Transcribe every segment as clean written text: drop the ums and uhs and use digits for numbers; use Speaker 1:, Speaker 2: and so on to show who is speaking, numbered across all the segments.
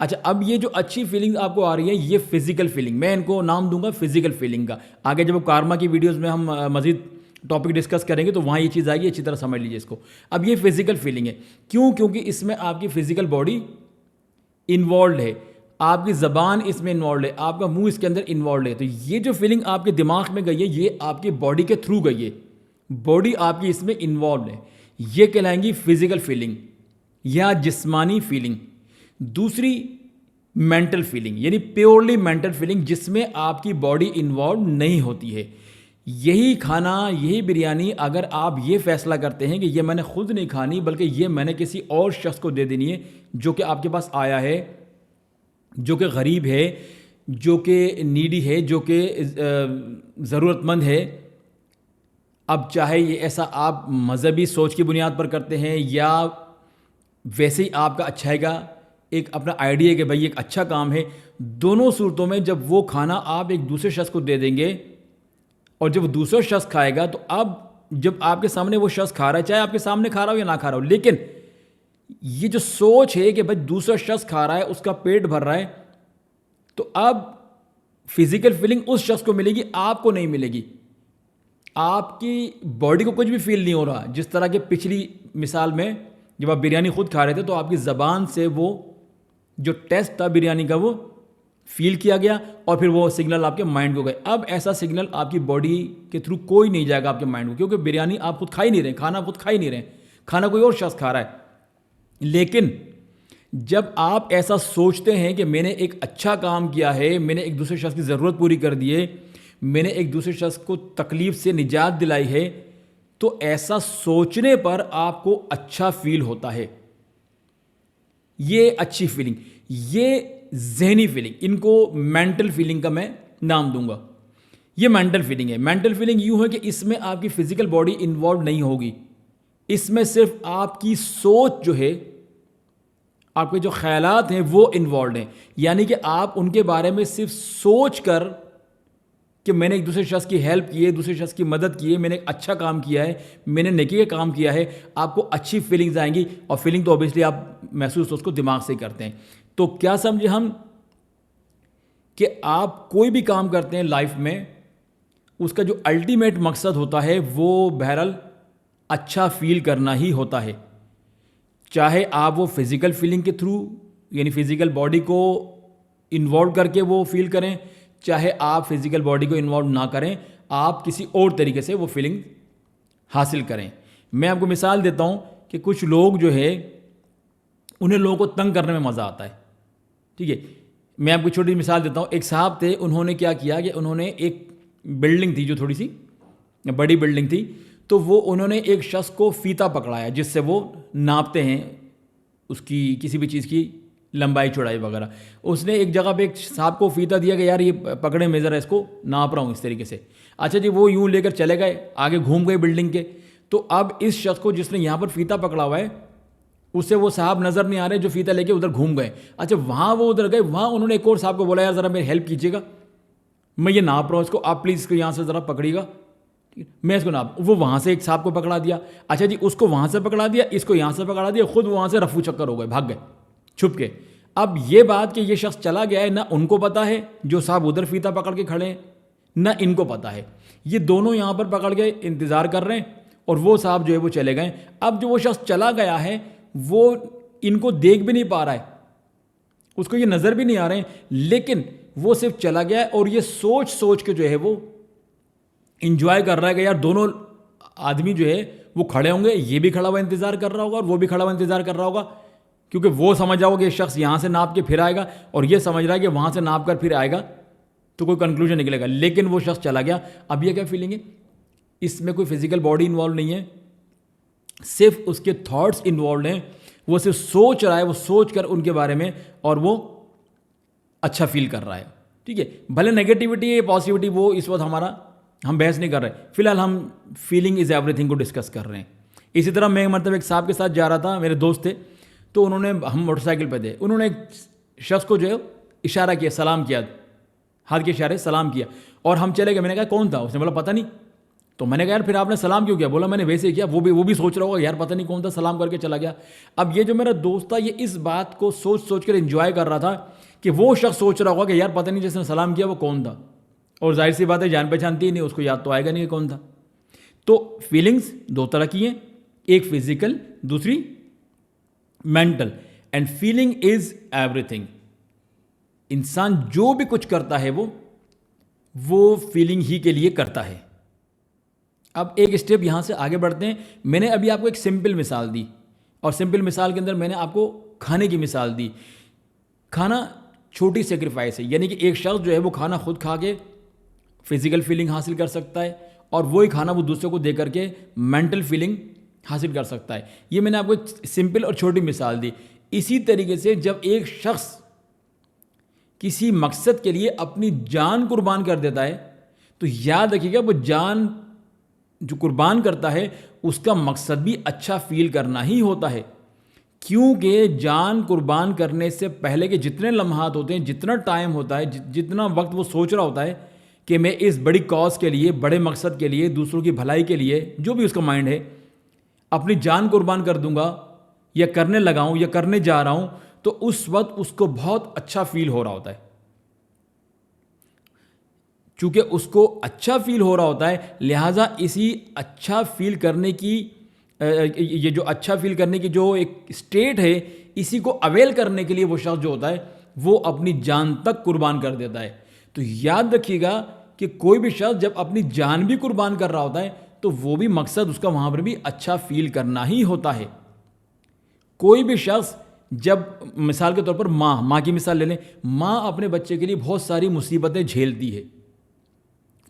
Speaker 1: اچھا اب یہ جو اچھی فیلنگ آپ کو آ رہی ہے یہ فزیکل فیلنگ, میں ان کو نام دوں گا فزیکل فیلنگ کا. آگے جب کارما کی ویڈیوز میں ہم مزید ٹاپک ڈسکس کریں گے تو وہاں یہ چیز آئے گی, اچھی طرح سمجھ لیجیے اس کو. اب یہ فزیکل فیلنگ ہے, کیوں؟ کیونکہ اس میں آپ کی فزیکل باڈی انوالوڈ ہے, آپ کی زبان اس میں انوالوڈ ہے, آپ کا منہ اس کے اندر انوالوڈ ہے. تو یہ جو فیلنگ آپ کے دماغ میں گئی ہے یہ آپ کی باڈی کے تھرو گئی ہے, باڈی آپ کی اس میں انوالوڈ ہے, یہ کہلائیں گی فزیکل فیلنگ یا جسمانی فیلنگ. دوسری مینٹل فیلنگ, یعنی پیورلی مینٹل فیلنگ جس میں آپ کی باڈی انوالو نہیں ہوتی ہے. یہی کھانا, یہی بریانی اگر آپ یہ فیصلہ کرتے ہیں کہ یہ میں نے خود نہیں کھانی بلکہ یہ میں نے کسی اور شخص کو دے دینی ہے جو کہ آپ کے پاس آیا ہے, جو کہ غریب ہے, جو کہ نیڈی ہے, جو کہ ضرورت مند ہے. اب چاہے یہ ایسا آپ مذہبی سوچ کی بنیاد پر کرتے ہیں یا ویسے ہی آپ کا اچھائے گا ایک اپنا آئیڈیا ہے کہ بھائی ایک اچھا کام ہے, دونوں صورتوں میں جب وہ کھانا آپ ایک دوسرے شخص کو دے دیں گے اور جب دوسرا شخص کھائے گا تو اب جب آپ کے سامنے وہ شخص کھا رہا ہے, چاہے آپ کے سامنے کھا رہا ہو یا نہ کھا رہا ہو, لیکن یہ جو سوچ ہے کہ بھائی دوسرا شخص کھا رہا ہے, اس کا پیٹ بھر رہا ہے, تو اب فزیکل فیلنگ اس شخص کو ملے گی, آپ کو نہیں ملے گی. آپ کی باڈی کو کچھ بھی فیل نہیں ہو رہا. جس طرح کہ پچھلی مثال میں جب آپ بریانی خود کھا رہے تھے تو آپ کی زبان سے وہ جو ٹیسٹ تھا بریانی کا وہ فیل کیا گیا اور پھر وہ سگنل آپ کے مائنڈ کو گئے. اب ایسا سگنل آپ کی باڈی کے تھرو کوئی نہیں جائے گا آپ کے مائنڈ کو, کیونکہ بریانی آپ خود کھا ہی نہیں رہے, کھانا خود کھا ہی نہیں رہے, کھانا کوئی اور شخص کھا رہا ہے. لیکن جب آپ ایسا سوچتے ہیں کہ میں نے ایک اچھا کام کیا ہے, میں نے ایک دوسرے شخص کی ضرورت پوری کر دی ہے, میں نے ایک دوسرے شخص کو تکلیف سے نجات دلائی ہے, تو ایسا سوچنے پر آپ کو اچھا فیل ہوتا ہے. یہ اچھی فیلنگ, یہ ذہنی فیلنگ, ان کو مینٹل فیلنگ کا میں نام دوں گا. یہ مینٹل فیلنگ ہے. مینٹل فیلنگ یوں ہے کہ اس میں آپ کی فزیکل باڈی انوالو نہیں ہوگی, اس میں صرف آپ کی سوچ جو ہے, آپ کے جو خیالات ہیں وہ انوالوڈ ہیں. یعنی کہ آپ ان کے بارے میں صرف سوچ کر کہ میں نے ایک دوسرے شخص کی ہیلپ کی ہے, دوسرے شخص کی مدد کی ہے, میں نے ایک اچھا کام کیا ہے, میں نے نیکی کا کام کیا ہے, آپ کو اچھی فیلنگز آئیں گی. اور فیلنگ تو اوبیسلی آپ محسوس اس کو دماغ سے ہی کرتے ہیں. تو کیا سمجھے ہم کہ آپ کوئی بھی کام کرتے ہیں لائف میں, اس کا جو الٹیمیٹ مقصد ہوتا ہے وہ بہرحال اچھا فیل کرنا ہی ہوتا ہے. چاہے آپ وہ فزیکل فیلنگ کے تھرو, یعنی فزیکل باڈی کو انوالو کر کے وہ فیل کریں, چاہے آپ فزیکل باڈی کو انوالو نہ کریں, آپ کسی اور طریقے سے وہ فیلنگ حاصل کریں. میں آپ کو مثال دیتا ہوں کہ کچھ لوگ جو ہے انہیں لوگوں کو تنگ کرنے میں مزہ آتا ہے. ٹھیک ہے, میں آپ کو چھوٹی مثال دیتا ہوں. ایک صاحب تھے, انہوں نے کیا کیا کہ انہوں نے ایک بلڈنگ تھی جو تھوڑی سی بڑی بلڈنگ تھی, تو وہ انہوں نے ایک شخص کو فیتا پکڑایا جس سے وہ ناپتے ہیں اس کی کسی بھی چیز کی لمبائی چوڑائی وغیرہ. اس نے ایک جگہ پہ ایک صاحب کو فیتا دیا کہ یار یہ پکڑے میں ذرا اس کو ناپ رہا ہوں اس طریقے سے. اچھا جی, وہ یوں لے کر چلے گئے, آگے گھوم گئے بلڈنگ کے. تو اب اس شخص کو جس نے یہاں پر فیتا پکڑا ہوا ہے اسے وہ صاحب نظر نہیں آ رہے جو فیتا لے کے ادھر گھوم گئے. اچھا وہاں وہ ادھر گئے, وہاں انہوں نے ایک اور صاحب کو بولا یار ذرا میری ہیلپ کیجیے گا, میں یہ ناپ رہا ہوں اس کو, آپ پلیز اس کو یہاں سے ذرا پکڑیے گا, میں اس کو ناپ. وہ وہاں سے ایک صاحب کو پکڑا دیا. اچھا جی, اس کو وہاں سے پکڑا دیا, اس کو یہاں سے پکڑا دیا, خود وہاں سے رفو چکر ہو گئے, بھاگ گئے چھپ کے. اب یہ بات کہ یہ شخص چلا گیا ہے نہ ان کو پتا ہے جو صاحب ادھر فیتا پکڑ کے کھڑے ہیں, نہ ان کو پتا ہے. یہ دونوں یہاں پر پکڑ کے انتظار کر رہے ہیں اور وہ صاحب جو ہے وہ چلے گئے. اب جو وہ شخص چلا گیا ہے وہ ان کو دیکھ بھی نہیں پا رہا ہے, اس کو یہ نظر بھی نہیں آ رہے ہیں, لیکن وہ صرف چلا گیا ہے اور یہ سوچ کے جو ہے وہ انجوائے کر رہا ہے کہ یار دونوں آدمی جو ہے وہ کھڑے ہوں گے, یہ بھی کھڑا ہوا انتظار کر رہا ہوگا اور وہ بھی کھڑا ہوا انتظار کر رہا ہوگا, کیونکہ وہ سمجھ رہا ہوگا کہ یہ شخص یہاں سے ناپ کے پھر آئے گا اور یہ سمجھ رہا ہے کہ وہاں سے ناپ کر پھر آئے گا تو کوئی کنکلوژن نکلے گا. لیکن وہ شخص چلا گیا. اب یہ کیا فیلنگ ہے, اس میں کوئی فزیکل باڈی انوالو نہیں ہے, صرف اس کے تھاٹس انوالوڈ ہیں. وہ صرف سوچ رہا ہے, وہ سوچ کر ان کے بارے میں اور وہ اچھا فیل کر رہا ہے. ٹھیک ہے, بھلے نیگیٹیوٹی ہے پازیٹیوٹی وہ اس وقت ہم بحث نہیں کر رہے, فی الحال ہم فیلنگ از ایوری تھنگ کو ڈسکس کر رہے ہیں. اسی طرح میں مرتبہ ایک صاحب کے ساتھ جا رہا تھا, میرے دوست تھے, تو انہوں نے, ہم موٹر سائیکل پہ تھے, انہوں نے ایک شخص کو جو ہے اشارہ کیا, سلام کیا, ہاتھ کے اشارے سلام کیا, اور ہم چلے گئے. میں نے کہا کون تھا؟ اس نے بولا پتہ نہیں. تو میں نے کہا یار پھر آپ نے سلام کیوں کیا؟ بولا میں نے ویسے کیا. وہ بھی سوچ رہا ہوگا یار پتہ نہیں کون تھا سلام کر کے چلا گیا. اب یہ جو میرا دوست تھا یہ اس بات کو سوچ کر انجوائے کر رہا تھا کہ وہ شخص سوچ رہا ہوگا کہ یار پتہ نہیں جس نے سلام کیا وہ کون تھا. اور ظاہر سی بات ہے جان پہچانتی ہی نہیں, اس کو یاد تو آئے گا نہیں کہ کون تھا. تو فیلنگس دو طرح کی ہیں, ایک فزیکل, دوسری mental. And feeling is every thing. انسان جو بھی کچھ کرتا ہے وہ فیلنگ ہی کے لیے کرتا ہے. اب ایک اسٹیپ یہاں سے آگے بڑھتے ہیں. میں نے ابھی آپ کو ایک سمپل مثال دی, اور سمپل مثال کے اندر میں نے آپ کو کھانے کی مثال دی. کھانا چھوٹی سیکریفائس ہے, یعنی کہ ایک شخص جو ہے وہ کھانا خود کھا کے فزیکل فیلنگ حاصل کر سکتا ہے, اور وہی کھانا وہ دوسرے کو دے کر کے مینٹل فیلنگ حاصل کر سکتا ہے. یہ میں نے آپ کو ایک سمپل اور چھوٹی مثال دی. اسی طریقے سے جب ایک شخص کسی مقصد کے لیے اپنی جان قربان کر دیتا ہے تو یاد رکھیے گا وہ جان جو قربان کرتا ہے اس کا مقصد بھی اچھا فیل کرنا ہی ہوتا ہے. کیونکہ جان قربان کرنے سے پہلے کے جتنے لمحات ہوتے ہیں, جتنا ٹائم ہوتا ہے, جتنا وقت وہ سوچ رہا ہوتا ہے کہ میں اس بڑی کاز کے لیے, بڑے مقصد کے لیے, دوسروں کی بھلائی کے لیے, جو بھی اس کا مائنڈ ہے, اپنی جان قربان کر دوں گا یا کرنے لگا ہوں یا کرنے جا رہا ہوں, تو اس وقت اس کو بہت اچھا فیل ہو رہا ہوتا ہے. چونکہ اس کو اچھا فیل ہو رہا ہوتا ہے, لہٰذا اسی اچھا فیل کرنے کی یہ جو اچھا فیل کرنے کی جو ایک اسٹیٹ ہے, اسی کو اویل کرنے کے لیے وہ شخص جو ہوتا ہے وہ اپنی جان تک قربان کر دیتا ہے. تو یاد رکھیے گا کہ کوئی بھی شخص جب اپنی جان بھی قربان کر رہا ہوتا ہے تو وہ بھی مقصد اس کا وہاں پر بھی اچھا فیل کرنا ہی ہوتا ہے. کوئی بھی شخص جب مثال کے طور پر ماں کی مثال لے لیں, ماں اپنے بچے کے لیے بہت ساری مصیبتیں جھیلتی ہے.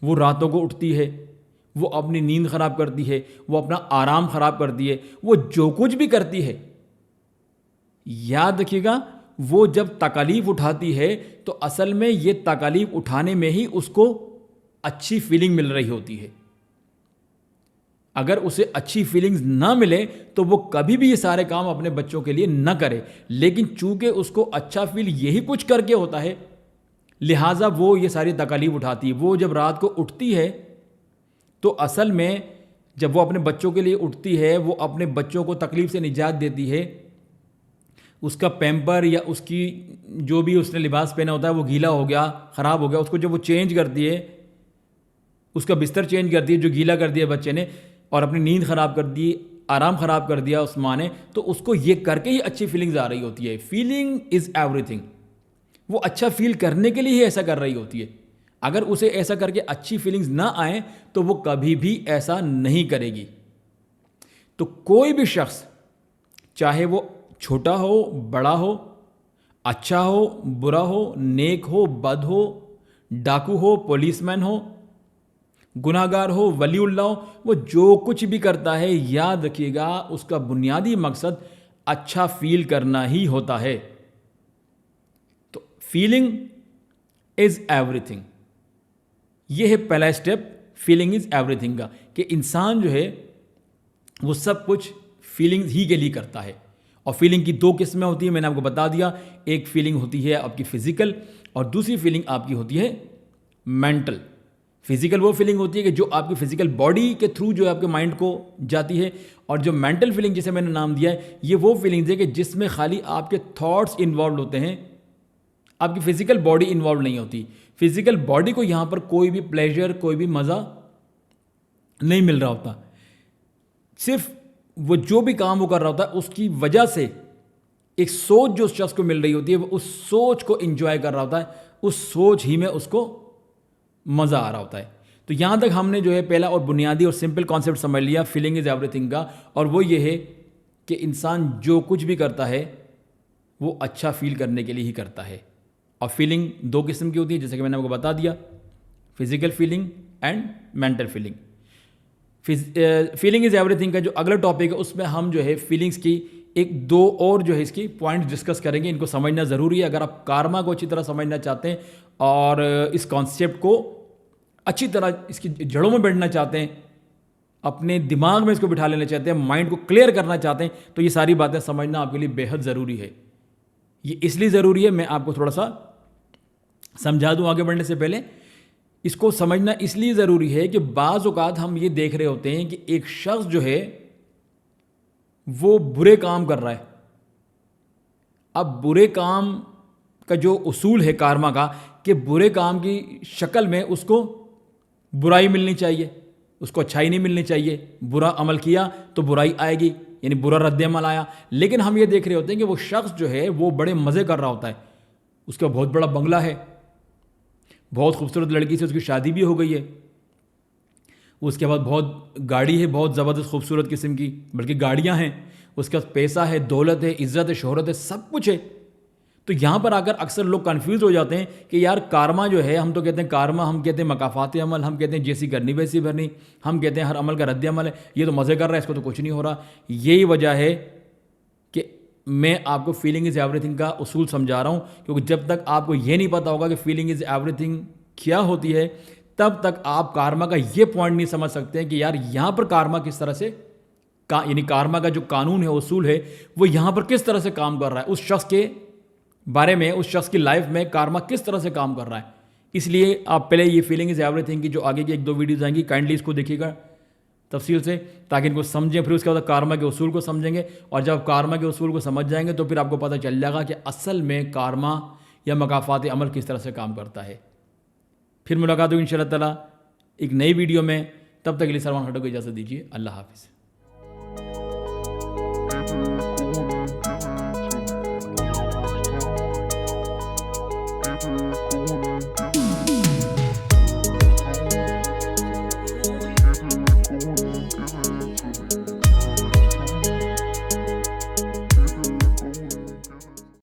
Speaker 1: وہ راتوں کو اٹھتی ہے, وہ اپنی نیند خراب کرتی ہے, وہ اپنا آرام خراب کرتی ہے, وہ جو کچھ بھی کرتی ہے, یاد رکھیے گا وہ جب تکالیف اٹھاتی ہے تو اصل میں یہ تکالیف اٹھانے میں ہی اس کو اچھی فیلنگ مل رہی ہوتی ہے. اگر اسے اچھی فیلنگز نہ ملے تو وہ کبھی بھی یہ سارے کام اپنے بچوں کے لیے نہ کرے. لیکن چونکہ اس کو اچھا فیل یہی کچھ کر کے ہوتا ہے, لہٰذا وہ یہ ساری تکالیف اٹھاتی ہے. وہ جب رات کو اٹھتی ہے تو اصل میں جب وہ اپنے بچوں کے لیے اٹھتی ہے, وہ اپنے بچوں کو تکلیف سے نجات دیتی ہے. اس کا پیمپر یا اس کی جو بھی اس نے لباس پہنا ہوتا ہے وہ گیلا ہو گیا, خراب ہو گیا, اس کو جب وہ چینج کرتی ہے, اس کا بستر چینج کرتی ہے جو گیلا کر دیا بچے نے, اور اپنی نیند خراب کر دی, آرام خراب کر دیا اس ماں نے, تو اس کو یہ کر کے ہی اچھی فیلنگز آ رہی ہوتی ہے. Feeling is every thing. وہ اچھا فیل کرنے کے لیے ہی ایسا کر رہی ہوتی ہے. اگر اسے ایسا کر کے اچھی فیلنگز نہ آئیں تو وہ کبھی بھی ایسا نہیں کرے گی. تو کوئی بھی شخص چاہے وہ چھوٹا ہو, بڑا ہو, اچھا ہو, برا ہو, نیک ہو, بد ہو, ڈاکو ہو, پولیس مین ہو, گناہ گار ہو, ولی اللہ ہو, وہ جو کچھ بھی کرتا ہے یاد رکھیے گا اس کا بنیادی مقصد اچھا فیل کرنا ہی ہوتا ہے. تو فیلنگ از ایوری تھنگ, یہ ہے پہلا step feeling is every thing کا, کہ انسان جو ہے وہ سب کچھ فیلنگ ہی کے لیے کرتا ہے. اور فیلنگ کی دو قسمیں ہوتی ہیں, میں نے آپ کو بتا دیا. ایک فیلنگ ہوتی ہے آپ کی فزیکل, اور دوسری فیلنگ آپ کی ہوتی ہے مینٹل. فزیکل وہ فیلنگ ہوتی ہے کہ جو آپ کی فزیکل باڈی کے تھرو جو ہے آپ کے مائنڈ کو جاتی ہے, اور جو مینٹل فیلنگ جسے میں نے نام دیا ہے یہ وہ فیلنگز ہے کہ جس میں خالی آپ کے تھاٹس انوالوڈ ہوتے ہیں, آپ کی فزیکل باڈی انوالو نہیں ہوتی. فزیکل باڈی کو یہاں پر کوئی بھی پلیجر, کوئی بھی مزہ نہیں مل رہا ہوتا. صرف وہ جو بھی کام وہ کر رہا ہوتا ہے اس کی وجہ سے ایک سوچ جو اس شخص کو مل رہی ہوتی ہے, وہ اس سوچ کو انجوائے کر رہا ہوتا ہے, اس سوچ ہی میں اس کو مزہ آ رہا ہوتا ہے. تو یہاں تک ہم نے جو ہے پہلا اور بنیادی اور سمپل کانسیپٹ سمجھ لیا فیلنگ از ایوری تھنگ کا, اور وہ یہ ہے کہ انسان جو کچھ بھی کرتا ہے وہ اچھا فیل کرنے کے لیے ہی کرتا ہے. اور فیلنگ دو قسم کی ہوتی ہے جیسے کہ میں نے آپ کو بتا دیا, physical feeling and mental feeling. Feeling is every thing کا جو اگلا ٹاپک ہے اس میں ہم جو ہے فیلنگس کی ایک دو اور جو ہے اس کی پوائنٹ ڈسکس کریں گے. ان کو سمجھنا ضروری ہے اگر آپ کارما کو اچھی طرح سمجھنا چاہتے ہیں اور اس کانسیپٹ کو اچھی طرح اس کی جڑوں میں بیٹھنا چاہتے ہیں, اپنے دماغ میں اس کو بٹھا لینا چاہتے ہیں, مائنڈ کو کلیئر کرنا چاہتے ہیں, تو یہ ساری باتیں سمجھنا آپ کے لیے بے حد ضروری ہے. یہ اس لیے ضروری ہے, میں آپ کو تھوڑا سا سمجھا دوں آگے بڑھنے سے پہلے, اس کو سمجھنا اس لیے ضروری ہے کہ بعض اوقات ہم یہ دیکھ رہے ہوتے ہیں کہ ایک شخص جو ہے وہ برے کام کر رہا ہے. اب برے کام کا جو اصول ہے کارما کا کہ برے کام کی شکل میں اس کو برائی ملنی چاہیے, اس کو اچھائی نہیں ملنی چاہیے. برا عمل کیا تو برائی آئے گی, یعنی برا رد عمل آیا. لیکن ہم یہ دیکھ رہے ہوتے ہیں کہ وہ شخص جو ہے وہ بڑے مزے کر رہا ہوتا ہے, اس کا بہت بڑا بنگلہ ہے, بہت خوبصورت لڑکی سے اس کی شادی بھی ہو گئی ہے, اس کے بعد بہت گاڑی ہے, بہت زبردست خوبصورت قسم کی, بلکہ گاڑیاں ہیں, اس کے پاس پیسہ ہے, دولت ہے, عزت ہے, شہرت ہے, سب کچھ ہے. تو یہاں پر آ کر اکثر لوگ کنفیوز ہو جاتے ہیں کہ یار کارما جو ہے, ہم تو کہتے ہیں کارما, ہم کہتے ہیں مکافات عمل, ہم کہتے ہیں جیسی کرنی ویسی بھرنی, ہم کہتے ہیں ہر عمل کا رد عمل ہے, یہ تو مزے کر رہا ہے, اس کو تو کچھ نہیں ہو رہا. یہی وجہ ہے کہ میں آپ کو فیلنگ از ایوری تھنگ کا اصول سمجھا رہا ہوں, کیونکہ جب تک آپ کو یہ نہیں پتا ہوگا کہ فیلنگ از ایوری تھنگ کیا ہوتی ہے, تب تک آپ کارما کا یہ پوائنٹ نہیں سمجھ سکتے ہیں کہ یار یہاں پر کارما کس طرح سے یعنی کارما کا جو قانون ہے, اصول ہے, وہ یہاں پر کس طرح سے کام کر رہا ہے, اس شخص کے بارے میں, اس شخص کی لائف میں کارما کس طرح سے کام کر رہا ہے. اس لیے آپ پہلے یہ فیلنگ از ایوری تھنگ کی جو آگے کی 1-2 ویڈیوز آئیں گی, کائنڈلی اس کو دیکھیے گا تفصیل سے, تاکہ ان کو سمجھیں. پھر اس کے بعد کارما کے اصول کو سمجھیں گے, اور جب کارما کے اصول کو سمجھ جائیں گے تو پھر آپ کو پتہ چل جائے گا کہ اصل میں کارما یا مکافات عمل کس طرح سے کام کرتا ہے. پھر ملاقات ہوگی انشاءاللہ تعالیٰ ایک نئی ویڈیو میں. تب تک کے لیے سلمان خٹک کو اجازت دیجیے. اللہ حافظ.